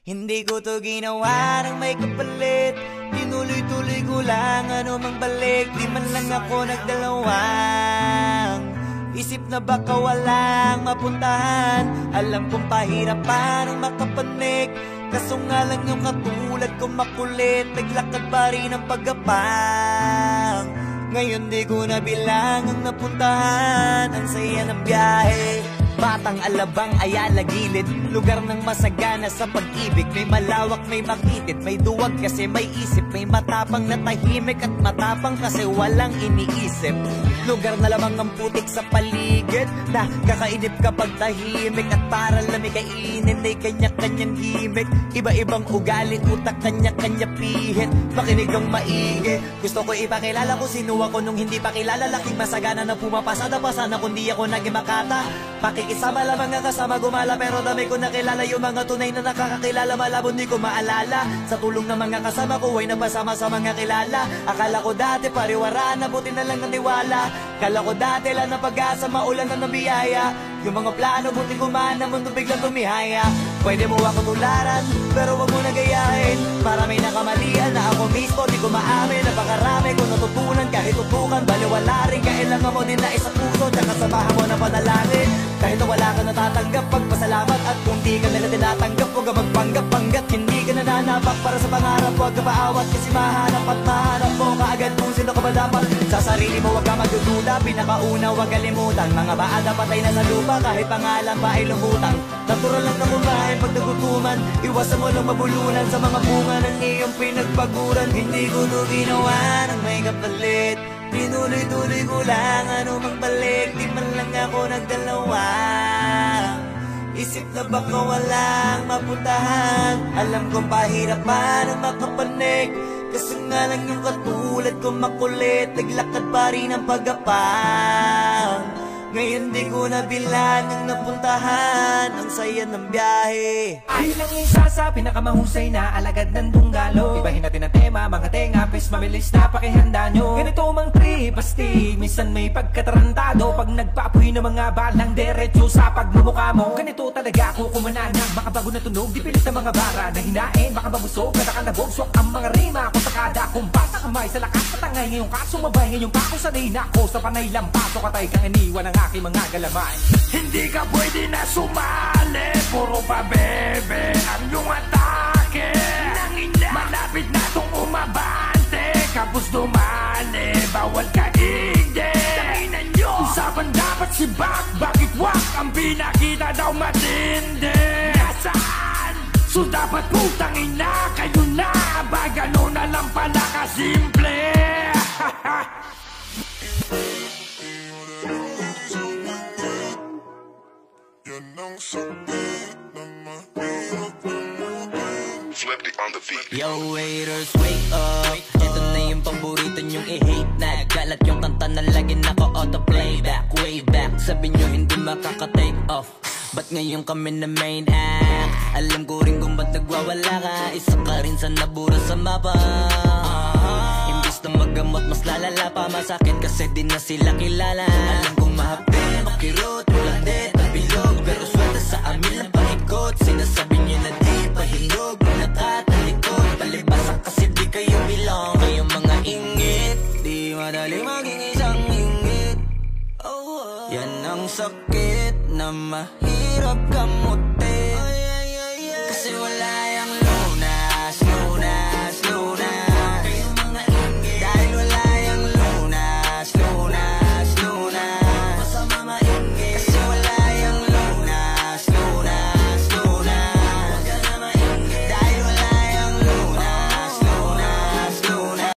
Hindi ko to ginawa ng may kapalit. Tinuloy-tuloy ko lang ano mang balik. Di man lang ako nagdalawang isip na baka walang mapuntahan. Alam kong pahirapan ang makapanik, kaso nga lang yung katulad ko makulit. Naglakad pa rin ang paggapang. Ngayon di ko na bilang ang napuntahan. Ang saya ng biyahe, Batang Alabang, Ayala, Gilid, lugar ng masagana sa pag-ibig. May malawak, may makitid, may duwag kasi may isip. May matapang na tahimik at matapang kasi walang iniisip. Lugar na lamang ang putik sa paligid, na kakainip kapag tahimik. At para lamig kainin ay kanya-kanyang gimmick. Iba-ibang ugali, utak, kanya-kanya pihit. Makinig ang maigi, gusto ko ipakilala ko sino ako nung hindi pa kilala. Laking masagana na pumapasada pa sana kundi ako naging makata. Pakikisama lamang nga kasama gumala, pero dami ko nakilala yung mga tunay na nakakakilala. Malabo di ko maalala, sa tulong ng mga kasama ko ay napasama sa mga kilala. Akala ko dati pariwara na, buti na lang ng tiwala. Kala ko dati lang na pag-asa, maulan na ng biyaya. Yung mga plano buti gumana, mundo biglang tumihaya. Pwede mo ako tularan, pero wag mo nagayahin. Maraming nakamalian na ako mismo di ko maamin. Napakarami ko natutunan kahit tutukan, baliwala rin. Kailangan mo din na isa puso, tsaka samahan mo na panalangin. Kahit na wala ka natatanggap, pagpasalamat. At kung di ka nila tinatanggap, huwag ka magpanggap-panggat. Hindi ka nananapak para sa pangarap, huwag ka paawat. Kasi mahanap at mahanap mo kaagad kung sino ka ba dapat. Sa sarili mo huwag ka magdududa, pinakauna huwag kalimutan. Mga baada patay na sa lupa, kahit pangalan pa ay lumutang. Natural lang na kumain pag nagutuman, iwasan mo lang mabulunan sa mga bunga ng iyong pinagpaguran. Hindi ko to ginawa ng may kapalit. Tinuloy-tuloy ko lang ano mang balik. Di man lang ako nagdalawa, isip na baka walang mapuntahan. Alam kong pahirapan ang makapanik, kasi nga lang yung katulad ko makulit. Naglakad pa rin ang paggapang. Ngayon di ko na bilang ang napuntahan. Ang saya ng biyahe. Bilang isa sa pinakamahusay na alagad ng tunggalo. Ibahin natin ang tema, mga tenga, pes mabilis na pakihanda nyo. Ganito mang trip, asti, minsan may pagkatarantado. Pag nagpaapoy ng mga balang diretso sa pagmumukha mo. Ganito talaga ako kumananang makabago na tunog. Di pilit ang mga bara na hinain, baka mabusog, kadakalabog. Swak ang mga rima ko sa kada kumpas. Kamay sa lakas, patangay ngayong kasumabay. Ngayong kako sanay na ako sa panay lampaso. Katay kang iniwan ang aking mga galamay. Hindi ka pwede na sumali, puro pa bebe ang iyong atake. Malapit na tong umabante, kapos dumali, bawal ka hindi. Usapan dapat si Bak, bakit wak ang pinakita daw matindi? Nasaan? So dapat putang ina, kayo na ba gano'n na lang pala kasimple? Yo waiters, wake up. Ito na yung paborito nyong i-hate na. Galat yung kanta na lagi naka-auto-playback. Way back, sabi nyo hindi makaka-take off. Ba't ngayon kami na main act? Alam ko rin kung ba't nagwawala ka. Isa ka rin sa nabura sa mapa. Imbis na magamot, mas lalala pa. Masakit kasi di na sila kilala. Alam kong mahapi, makirot, ulandet at bilog. Pero swerte sa amin lang paikot. Sinasabi nyo na di pahilog. Nakatalikod, palibasan kasi di kayo bilang. Kayong mga ingit, di madali maging isang ingit. Yan ang sakit na mahirap.